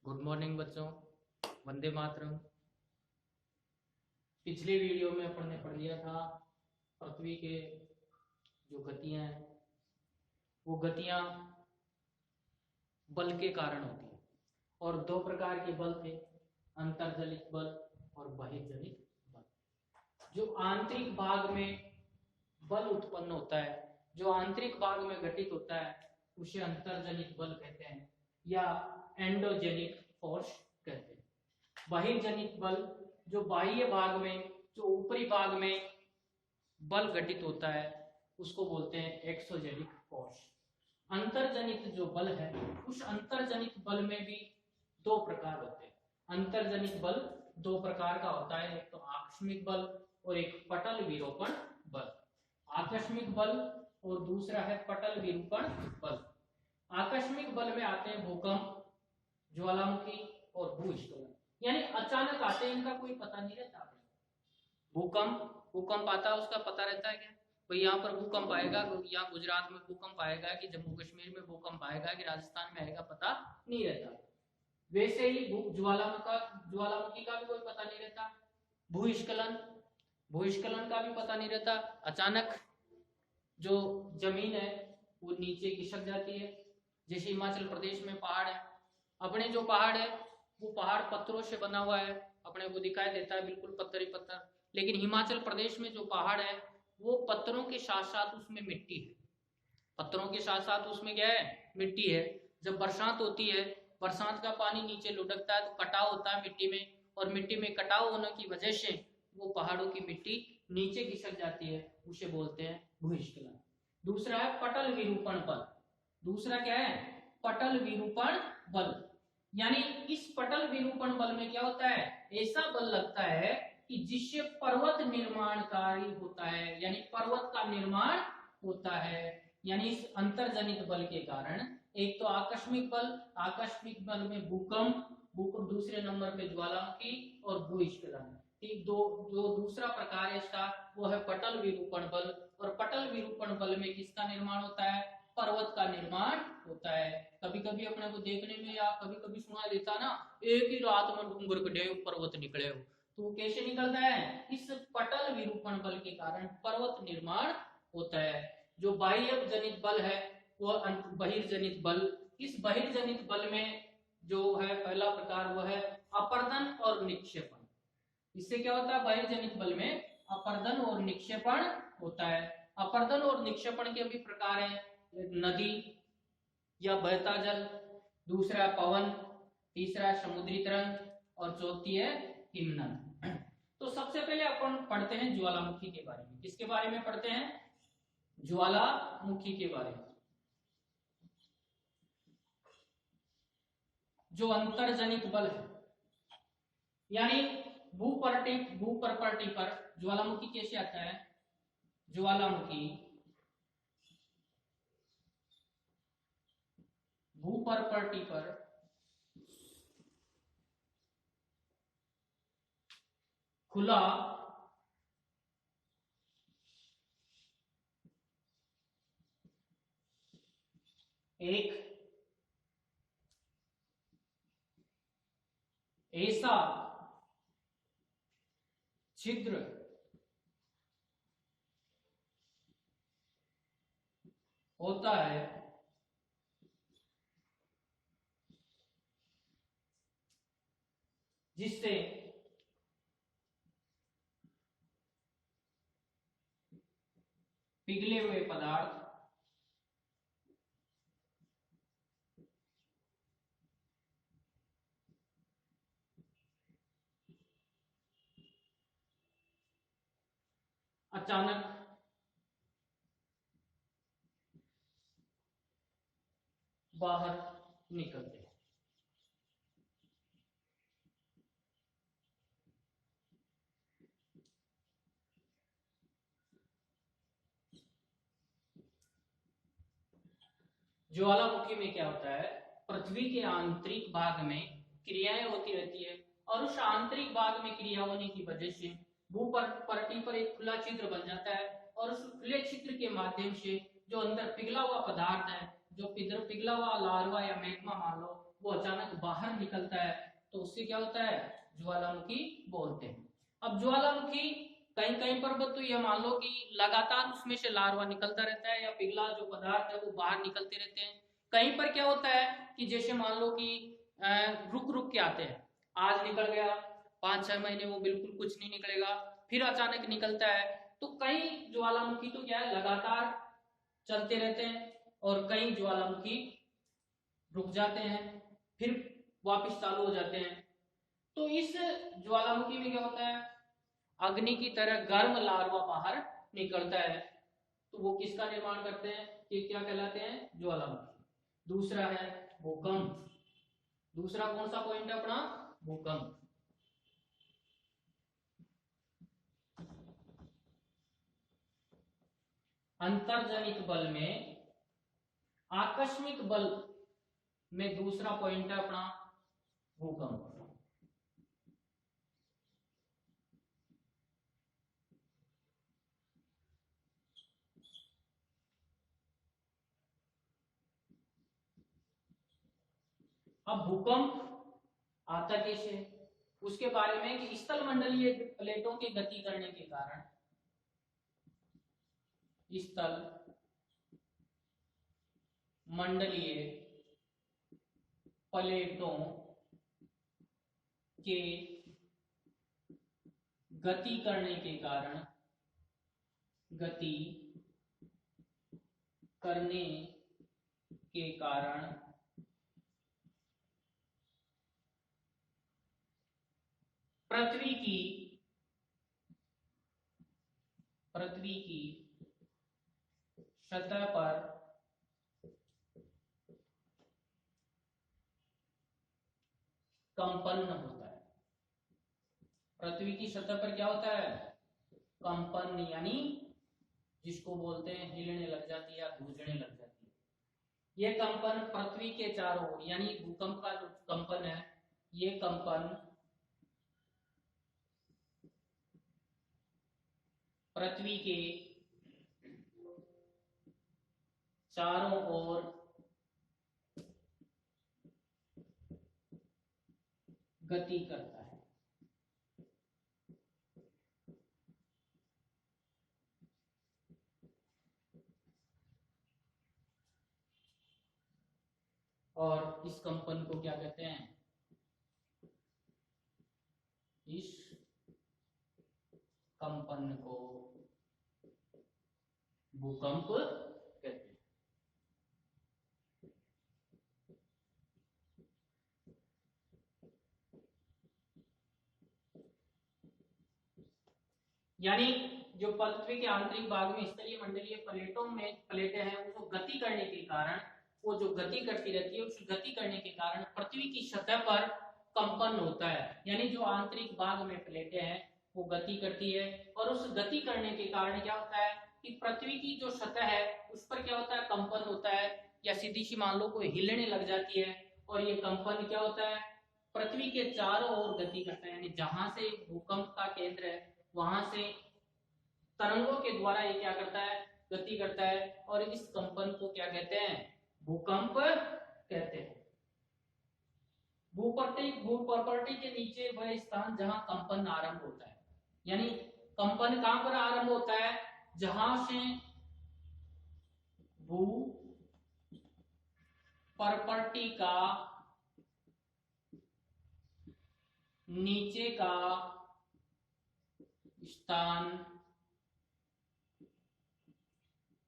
Good morning बच्चों। वंदे मातरम। पिछले video में अपन ने पढ़ लिया था पृथ्वी के जो गतियां हैं वो गतियां बल के कारण होती है और दो प्रकार के बल थे, अंतर्जनित बल और बहिर्जनित बल। जो आंतरिक भाग में बल उत्पन्न होता है, जो आंतरिक भाग में घटित होता है उसे अंतर्जनित बल कहते हैं या एंडोजेनिक फोर्स कहते हैं। बहिर्जनित बल जो बाह्य भाग में, जो ऊपरी भाग में बल घटित होता है उसको बोलते हैं एक्सोजेनिक फोर्स। अंतर्जनित जो बल है उस अंतर्जनित बल में भी दो प्रकार होते हैं। अंतर्जनित बल दो प्रकार का होता है, एक तो आकस्मिक बल और एक पटल विरूपण बल। आकस्मिक बल और दूसरा है पटल विरूपण बल। आकस्मिक बल में आते हैं भूकंप, ज्वालामुखी और भूस्खलन, यानी अचानक आते हैं, इनका कोई पता नहीं रहता। भूकंप आता है, उसका पता रहता है क्या भाई यहाँ पर भूकंप आएगा, यहाँ गुजरात में भूकंप आएगा कि जम्मू कश्मीर में भूकंप आएगा कि राजस्थान में आएगा, पता नहीं रहता। वैसे ही ज्वालामुखी का भी कोई पता नहीं रहता। भूस्खलन का भी पता नहीं रहता। अचानक जो जमीन है वो नीचे खिसक जाती है। जैसे हिमाचल प्रदेश में पहाड़ है, अपने जो पहाड़ है वो पहाड़ पत्थरों से बना हुआ है, अपने को दिखाई देता है बिल्कुल पत्थर ही पत्थर, लेकिन हिमाचल प्रदेश में जो पहाड़ है वो पत्थरों के साथ साथ उसमें मिट्टी है। पत्थरों के साथ साथ उसमें क्या है, मिट्टी है। जब बरसात होती है, बरसात का पानी नीचे लुढ़कता है तो कटाव होता है मिट्टी में, और मिट्टी में कटाव होने की वजह से वो पहाड़ों की मिट्टी नीचे खिसक जाती है, उसे बोलते हैं भूस्खलन। दूसरा है पटल विरूपण बल। दूसरा क्या है, पटल विरूपण बल। यानी इस पटल विरूपण बल में क्या होता है, ऐसा बल लगता है कि जिससे पर्वत निर्माणकारी होता है, यानी पर्वत का निर्माण होता है। यानी इस अंतर्जनित बल के कारण एक तो आकस्मिक बल में भूकंप, दूसरे नंबर पे ज्वालामुखी और भूस्खलन। जो दूसरा प्रकार है इसका वो है पटल विरूपण बल। और पटल विरूपण बल में किसका निर्माण होता है, पर्वत का निर्माण होता है। कभी कभी अपने को देखने में या कभी कभी सुना देता ना, एक ही रात में डूंगर कटे पर्वत निकले हो, तो वो कैसे निकलता है, इस पटल विरूपण बल के कारण पर्वत निर्माण होता है। जो बाह्य जनित बल है वो बहिर्जनित बल। इस बहिर्जनित बल में जो है पहला प्रकार वो है अपर्दन और निक्षेपण। इससे क्या होता है, बहिर्जनित बल में अपर्दन और निक्षेपण होता है। अपर्दन और निक्षेपण के भी प्रकार हैं, नदी या बहता जल, दूसरा पवन, तीसरा समुद्री तरंग और चौथी है हिमनद। तो सबसे पहले अपन पढ़ते हैं ज्वालामुखी के बारे में। किसके बारे में पढ़ते हैं, ज्वालामुखी के बारे में। जो अंतर्जनित बल है, यानी भूप्रपट्टी पर ज्वालामुखी कैसे आता है, ज्वालामुखी भूप्रपट्टी पर खुला एक ऐसा छिद्र होता है जिससे पिघले हुए पदार्थ अचानक बाहर निकलते हैं। ज्वालामुखी में क्या होता है, पृथ्वी के आंतरिक भाग में क्रियाएं होती रहती है, और उस आंतरिक भाग में क्रिया होने की वजह से भूपट्टी पर एक खुला छिद्र बन जाता है, और उस खुले छिद्र के माध्यम से जो अंदर पिघला हुआ पदार्थ है, जो पिघला हुआ लार्वा या मैग्मा मान लो, वो अचानक बाहर निकलता है तो उससे क्या होता है, ज्वालामुखी बोलते हैं। अब ज्वालामुखी कहीं कहीं पर तो ये मान लो कि लगातार उसमें से लार्वा निकलता रहता है या पिघला जो पदार्थ है वो बाहर निकलते रहते हैं। कहीं पर क्या होता है कि जैसे मान लो कि रुक रुक के आते हैं, आज निकल गया, 5-6 महीने वो बिल्कुल कुछ नहीं निकलेगा, फिर अचानक निकलता है। तो कई ज्वालामुखी तो क्या है लगातार चलते रहते हैं और कई ज्वालामुखी रुक जाते हैं फिर वापस चालू हो जाते हैं। तो इस ज्वालामुखी में क्या होता है, अग्नि की तरह गर्म लार्वा बाहर निकलता है। तो वो किसका निर्माण करते हैं, ये क्या कहलाते हैं, ज्वालामुखी। दूसरा है भूकंप। दूसरा कौन सा पॉइंट है अपना, भूकंप। अंतर्जनित बल में आकस्मिक बल में दूसरा पॉइंट है अपना भूकंप। अब भूकंप आता कैसे, उसके बारे में कि स्थल मंडलीय प्लेटों के गति करने के कारण, स्थल मंडलीय प्लेटों के गति करने के कारण, गति करने के कारण पृथ्वी की सतह पर कंपन होता है। पृथ्वी की सतह पर क्या होता है, कंपन, यानी जिसको बोलते हैं हिलने लग जाती है या गूंजने लग जाती है। ये कंपन पृथ्वी के चारों ओर, यानी भूकंप का जो कंपन है, ये कंपन पृथ्वी के चारों ओर गति करता है। और इस कंपन को क्या कहते हैं, इस कंपन को भूकंप कहते हैं। यानी जो पृथ्वी के आंतरिक भाग में स्थलीय मंडलीय प्लेटें हैं, उसको गति करने के कारण, वो जो गति करती रहती है, उस गति करने के कारण पृथ्वी की सतह पर कंपन होता है। यानी जो आंतरिक भाग में प्लेटें हैं वो गति करती है, और उस गति करने के कारण क्या होता है कि पृथ्वी की जो सतह है उस पर क्या होता है, कंपन होता है, या सीधी सी मान लो कोई हिलने लग जाती है। और ये कंपन क्या होता है, पृथ्वी के चारों ओर गति करता है, यानी जहां से भूकंप का केंद्र है वहां से तरंगों के द्वारा ये क्या करता है, गति करता है। और इस कंपन को क्या कहते हैं, भूकंप कहते हैं। भूप्रपट्टी के नीचे वह स्थान जहां कंपन आरंभ होता है, यानी कंपन कहां पर आरंभ होता है, जहां से भू प्रॉपर्टी का नीचे का स्थान,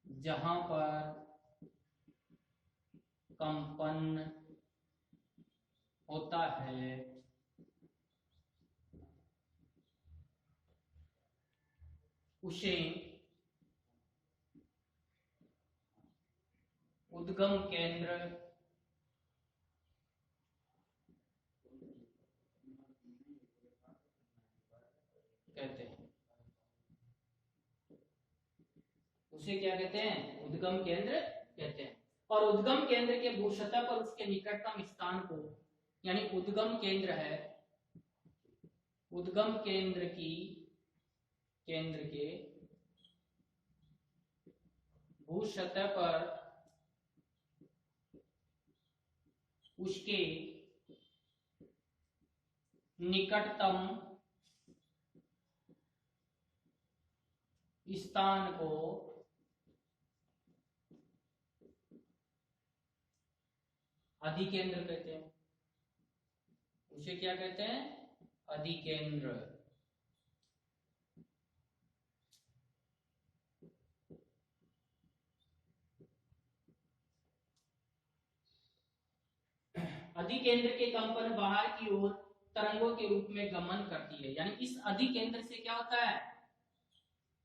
जहां पर कंपन होता है, उसे उद्गम केंद्र कहते हैं। उसे क्या कहते हैं, उद्गम केंद्र कहते हैं। और उद्गम केंद्र के भूसतह पर उसके निकटतम स्थान को, यानी उद्गम केंद्र है, उद्गम केंद्र के भूसतह पर उसके निकटतम स्थान को अधिकेंद्र कहते हैं। उसे क्या कहते हैं? अधिकेंद्र। अधिकेंद्र के कंपन बाहर की ओर तरंगों के रूप में गमन करती है। यानी इस अधिकेंद्र से क्या होता है?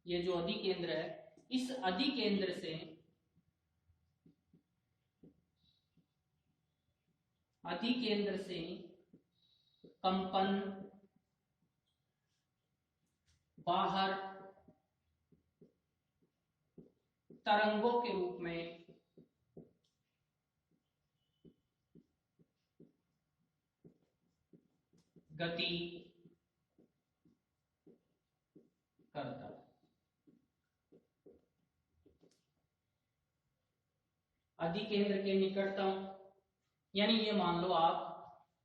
ये जो अधिकेंद्र है, इस अधिकेंद्र से कंपन बाहर तरंगों के रूप में गति करता है। अधिकेंद्र के निकटतम, यानी ये मान लो आप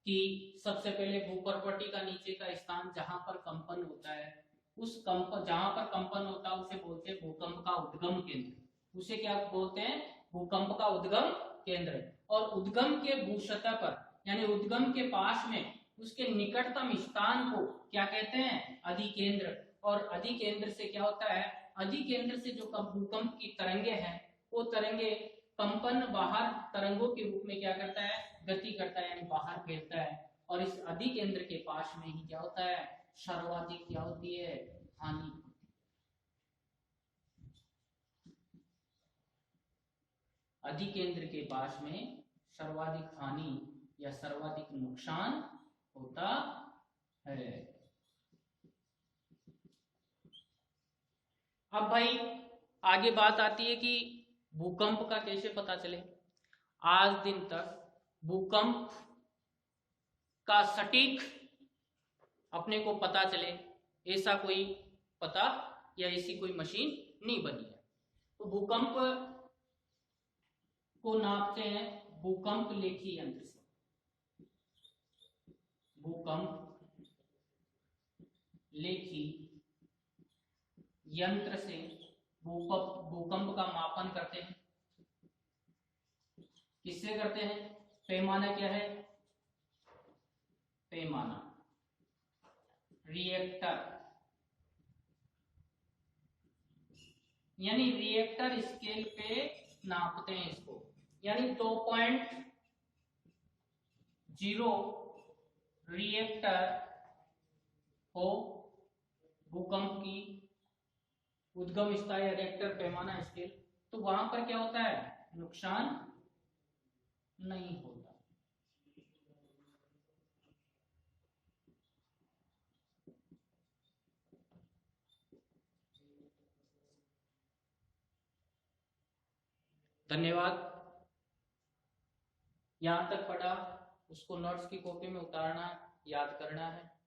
कि सबसे पहले भूपर्पट्टी का नीचे का स्थान जहां पर कंपन होता है, उस जहां पर कंपन होता है उसे बोलते हैं भूकंप का उद्गम केंद्र। उसे क्या बोलते हैं? भूकंप का उद्गम केंद्र। और उद्गम के भूसतह पर, यानी उद्गम के पास में उसके निकटतम स्थान को क्या कहते हैं? अधिकेंद्र। और अधिकेंद्र से क्या होता है? अधिकेंद्र से जो भूकंप की तरंगे हैं, वो तरंगे कंपन बाहर तरंगों के रूप में क्या करता है? गति करता है, यानी बाहर फैलता है। और इस अधिकेंद्र के पास में ही क्या होता है? सर्वाधिक क्या होती है? हानि। अधिकेंद्र के पास में सर्वाधिक हानि या सर्वाधिक नुकसान होता है। अब भाई आगे बात आती है कि भूकंप का कैसे पता चले। आज दिन तक भूकंप का सटीक अपने को पता चले ऐसा कोई पता या ऐसी कोई मशीन नहीं बनी है। तो भूकंप को नापते हैं भूकंप लेखी यंत्र से। भूकंप लेखी यंत्र से भूकंप का मापन करते हैं। किससे करते हैं? पैमाना क्या है? पैमाना रिएक्टर, यानी रिएक्टर स्केल पे नापते हैं इसको। यानी 2.0 रिएक्टर हो भूकंप की उद्गम स्थान या रिएक्टर पैमाना स्केल, तो वहां पर क्या होता है? नुकसान नहीं होता। धन्यवाद। यहां तक पढ़ा, उसको नोट्स की कॉपी में उतारना, याद करना है।